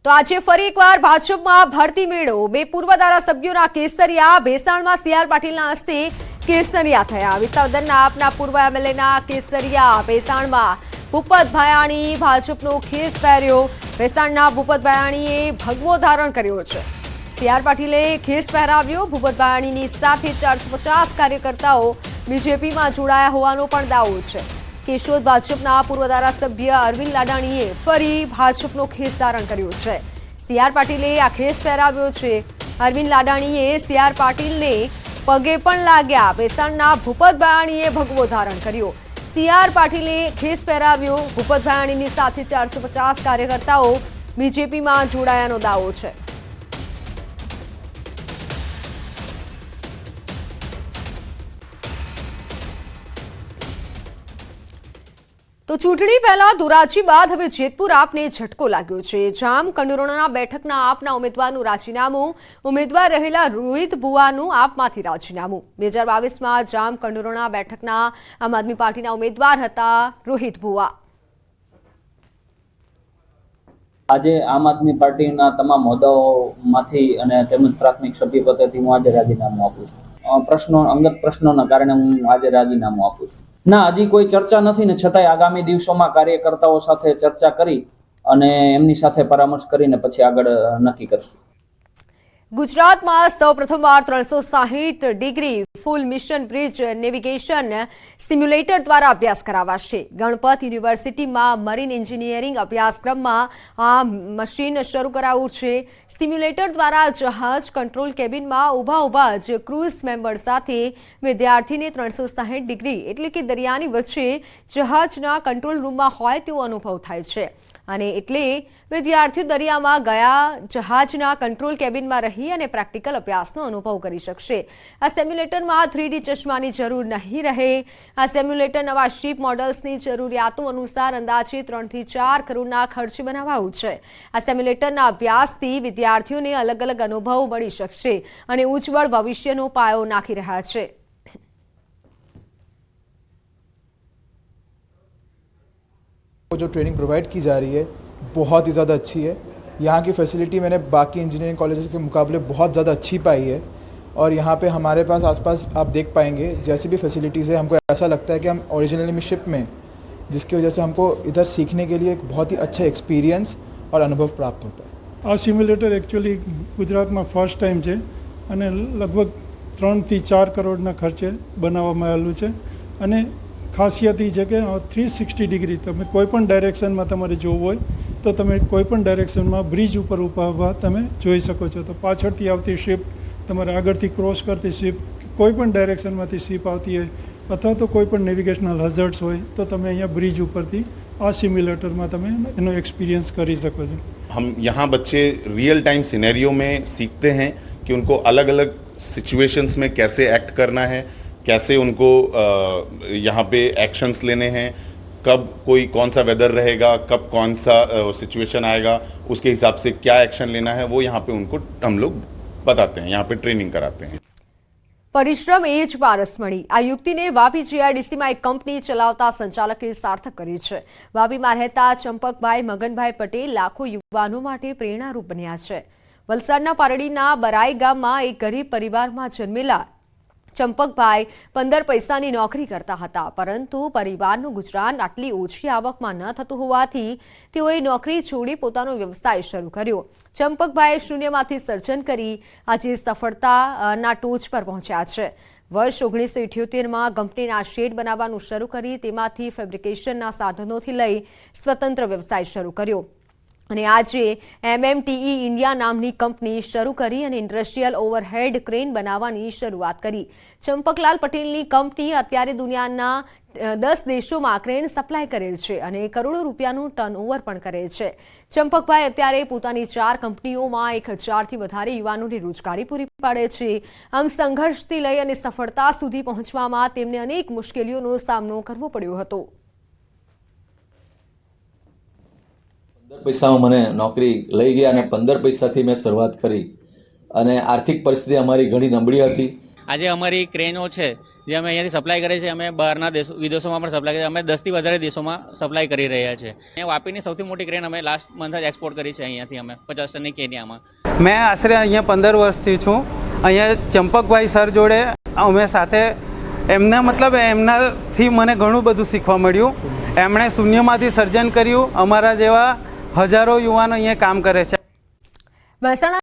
તો આજે ફરી એકવાર ભાજપમાં ભરતી મેળો બે પૂર્વ ધારાસભ્યોના કેસરિયા ભેસાણમાં સીઆર પાટીલના હસ્તે કેસરિયા થયા. વિસાવદરના આપના પૂર્વ એમએલએના કેસરિયા ભેસાણમાં ભૂપત ભાયાણી ભાજપનો ખેસ પહેર્યો. ભેસાણના ભૂપત ભાયાણીએ ભગવો ધારણ કર્યો છે. સીઆર પાટીલે ખેસ પહેરાવ્યો. ભૂપત ભાયાણીની સાથે 450 કાર્યકર્તાઓ બીજેપીમાં જોડાયા હોવાનો પણ દાવો છે. કેશોદ ભાજપના પૂર્વ ધારાસભ્ય અરવિંદ લાડાણીએ ફરી ભાજપનો ખેસ ધારણ કર્યો છે. સીઆર પાટીલે આ ખેસ પહેરાવ્યો છે. અરવિંદ લાડાણીએ સીઆર પાટીલને પગે પણ લાગ્યા. ભેસાણના ભૂપત ભાયાણીએ ભગવો ધારણ કર્યો. સીઆર પાટીલે ખેસ પહેરાવ્યો. ભૂપત ભાયાણીની સાથે 450 કાર્યકર્તાઓ બીજેપીમાં જોડાયાનો દાવો છે. તો ચૂંટણી પહેલા ધોરાજી બાદ હવે જેતપુર આપને ઝટકો લાગ્યો છે. જામ કંડોરણા બેઠકના આપના ઉમેદવારનું રાજીનામું. ઉમેદવાર રહેલા રોહિત ભુવાનું આપમાંથી રાજીનામું. 2022માં જામ કંડોરણા બેઠકના આમ આદમી પાર્ટીના ઉમેદવાર હતા રોહિત ભુવા. આજે આમ આદમી પાર્ટીના તમામ હોદ્દાઓમાંથી અને તેમજ પ્રાથમિક સભ્ય પદેથી હું આજે રાજીનામું આપું છું. અંગત પ્રશ્નોના કારણે હું આજે રાજીનામું આપું છું. ના, હજી કોઈ ચર્ચા નથી ને છતાંય આગામી દિવસોમાં કાર્યકર્તાઓ સાથે ચર્ચા કરી અને એમની સાથે પરામર્શ કરીને પછી આગળ નક્કી કરશું. ગુજરાતમાં સૌપ્રથમવાર 360 ડિગ્રી ફૂલ મિશન બ્રિજ નેવિગેશન સિમ્યુલેટર દ્વારા અભ્યાસ કરાવાશે. ગણપત યુનિવર્સિટીમાં મરીન એન્જિનિયરિંગ અભ્યાસક્રમમાં આ મશીન શરૂ કરાયું છે. સિમ્યુલેટર દ્વારા જહાજ કંટ્રોલ કેબિનમાં ઊભા જ ક્રૂઝ મેમ્બર સાથે વિદ્યાર્થીને 360 ડિગ્રી એટલે કે દરિયાની વચ્ચે જહાજના કંટ્રોલ રૂમમાં હોય તેવો અનુભવ થાય છે. અને એટલે વિદ્યાર્થીઓ દરિયામાં ગયા જહાજના કંટ્રોલ કેબિનમાં રહી અને પ્રેક્ટિકલ અભ્યાસનો અનુભવ કરી શકશે. આ સિમ્યુલેટરમાં 3D ચશ્માની જરૂર નહીં રહે. આ સિમ્યુલેટર નવા શિપ મોડલ્સની જરૂરિયાતો અનુસાર અંદાજે 3 થી 4 કરોડના ખર્ચે બનાવાયું છે. આ સિમ્યુલેટરના અભ્યાસથી વિદ્યાર્થીઓને અલગ અલગ અનુભવ મળી શકશે અને ઉજ્જવળ ભવિષ્યનો પાયો નાખી રહ્યા છે. जो ट्रेनिंग प्रोवाइड की जा रही है बहुत ही ज़्यादा अच्छी है. यहाँ की फैसिलिटी मैंने बाकी इंजीनियरिंग कॉलेजेस के मुकाबले बहुत ज़्यादा अच्छी पाई है और यहाँ पे हमारे पास आसपास आप देख पाएंगे जैसी भी फैसिलिटीज़ है हमको ऐसा लगता है कि हम ओरिजिनली में शिप में, जिसकी वजह से हमको इधर सीखने के लिए एक बहुत ही अच्छा एक्सपीरियंस और अनुभव प्राप्त होता है. આ સિમ્યુલેટર એકચ્યુઅલી ગુજરાતમાં ફર્સ્ટ ટાઈમ છે અને લગભગ 3 થી 4 કરોડના ખર્ચે બનાવવામાં આવેલું છે. અને ખાસિયત એ છે કે 360 ડિગ્રી તમે કોઈપણ ડાયરેક્શનમાં તમારે જોવું હોય તો તમે કોઈપણ ડાયરેક્શનમાં બ્રિજ ઉપર ઊભા તમે જોઈ શકો છો. તો પાછળથી આવતી શિપ, તમારે આગળથી ક્રોસ કરતી શિપ, કોઈપણ ડાયરેક્શનમાંથી શિપ આવતી હોય અથવા તો કોઈપણ નેવિગેશનલ હઝર્ડ્સ હોય તો તમે અહીંયા બ્રિજ ઉપરથી આ સિમ્યુલેટરમાં તમે એનો एक्सपीरियंस કરી શકો છો. हम यहाँ बच्चे रियल टाइम सिनेरियो में सीखते हैं कि उनको अलग अलग सिचुएशंस में कैसे एक्ट करना है, कैसे उनको यहाँ पे एक्शंस लेने हैं, कब कोई कौन सा वेदर रहेगा, कब कौन सा सिचुएशन आएगा, उसके हिसाब से क्या एक्शन लेना है, वो यहाँ पे उनको हम लोग बताते हैं, यहाँ पे ट्रेनिंग कराते हैं. પરિશ્રમ એ જ પારસ મળી. આ યુક્તિને વાપી જીઆઈડીસીમાં એક કંપની ચલાવતા સંચાલકે સાર્થક કરી છે. વાપીમાં રહેતા ચંપકભાઈ મગનભાઈ પટેલ લાખો યુવાનો માટે પ્રેરણારૂપ બન્યા છે. વલસાડના પારડીના બરાઈ ગામમાં એક ગરીબ પરિવારમાં જન્મેલા ચંપકભાઈ 15 પૈસાની નોકરી કરતા હતા, પરંતુ પરિવારનું ગુજરાન આટલી ઓછી આવકમાં ન થતું હોવાથી તેઓએ નોકરી છોડી પોતાનો વ્યવસાય શરૂ કર્યો. ચંપકભાઈએ શૂન્યમાંથી સર્જન કરી આજે સફળતાના ટોચ પર પહોંચ્યા છે. વર્ષ 1978માં કંપનીના શેડ બનાવવાનું શરૂ કરી તેમાંથી ફેબ્રિકેશનના સાધનોથી લઈ સ્વતંત્ર વ્યવસાય શરૂ કર્યો અને આજે MMTE ઇન્ડિયા નામની કંપની શરૂ કરી અને ઇન્ડસ્ટ્રીયલ ઓવરહેડ ક્રેન બનાવવાની શરૂઆત કરી. ચંપકલાલ પટેલની કંપની અત્યારે દુનિયાના 10 દેશોમાં ક્રેન સપ્લાય કરેલ છે અને કરોડો રૂપિયાનું ટર્નઓવર પણ કરે છે. ચંપકભાઈ અત્યારે પોતાની 4 કંપનીઓમાં 1000થી વધારે યુવાનોને રોજગારી પૂરી પાડે છે. આમ સંઘર્ષથી લઈ અને સફળતા સુધી પહોંચવામાં તેમને અનેક મુશ્કેલીઓનો સામનો કરવો પડ્યો હતો. 15 પૈસામાં મને નોકરી લઈ ગયા અને 15 પૈસાથી મેં શરૂઆત કરી અને આર્થિક પરિસ્થિતિ અમારી ઘણી નબળી હતી. આજે અમારી ક્રેનો છે જે અમે અહીંયાથી સપ્લાય કરીએ છીએ. અમે બહારના વિદેશોમાં પણ સપ્લાય કરીએ. અમે 10થી વધારે દેશોમાં સપ્લાય કરી રહ્યા છીએ. અહીંયા વાપીની સૌથી મોટી ક્રેન અમે લાસ્ટ મંથ જ એક્સપોર્ટ કરી છે અહીંયાથી અમે 50 ટનની કેનિયામાં. મેં આશરે અહીંયા 15 વર્ષથી છું. અહીંયા ચંપકભાઈ સર જોડે અમે સાથે એમનાથી મને ઘણું બધું શીખવા મળ્યું. એમણે શૂન્યમાંથી સર્જન કર્યું. અમારા જેવા હજારો યુવાનો અહીંયા કામ કરે છે. મહેસાણા